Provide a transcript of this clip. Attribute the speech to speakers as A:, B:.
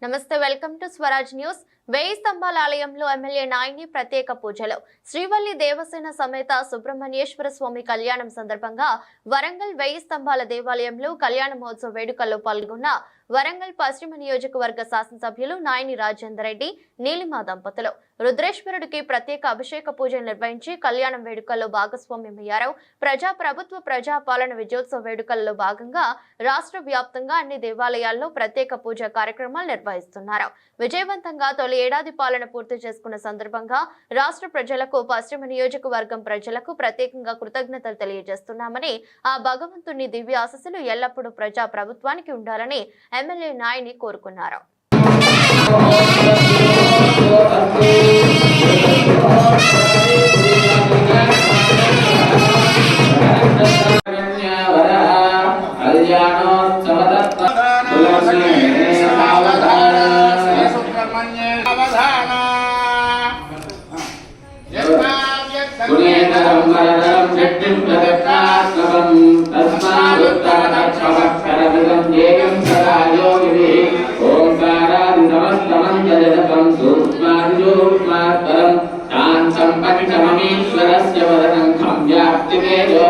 A: నమస్తే, welcome to Swaraj news. వేయి స్తంభాల ఆలయంలో ఎమ్మెల్యే నాయిని ప్రత్యేక పూజలు. శ్రీవల్లి దేవసేన సమేత సుబ్రహ్మణ్యేశ్వర స్వామి కళ్యాణం సందర్భంగా వరంగల్ వేయి స్తంభాల దేవాలయంలో కళ్యాణ మహోత్సవ వేడుకల్లో పాల్గొన్న వరంగల్ పశ్చిమ నియోజకవర్గ శాసనసభ్యులు నాయిని రాజేందర్ రెడ్డి, నీలిమా దంపతులు రుద్రేశ్వరుడికి ప్రత్యేక అభిషేక పూజలు నిర్వహించి కళ్యాణం వేడుకల్లో భాగస్వామ్యమయ్యారు. ప్రజా పాలన విజయోత్సవ వేడుకల్లో భాగంగా రాష్ట్ర వ్యాప్తంగా అన్ని దేవాలయాల్లో ప్రత్యేక పూజా కార్యక్రమాలు నిర్వహిస్తున్నారు. విజయవంతంగా తొలి ఏడాది పాలన పూర్తి చేసుకున్న సందర్భంగా రాష్ట్ర ప్రజలకు, పశ్చిమ నియోజకవర్గం ప్రజలకు ప్రత్యేకంగా కృతజ్ఞతలు తెలియజేస్తున్నామని, ఆ భగవంతుని దివ్య ఆశీస్సులు ఎల్లప్పుడూ ప్రజా ప్రభుత్వానికి ఉండాలని ఎమ్మెల్యే నాయిని కోరుకున్నారు.
B: సంపక్షమీశ్వరస్య వదనం వ్యాప్తివేదో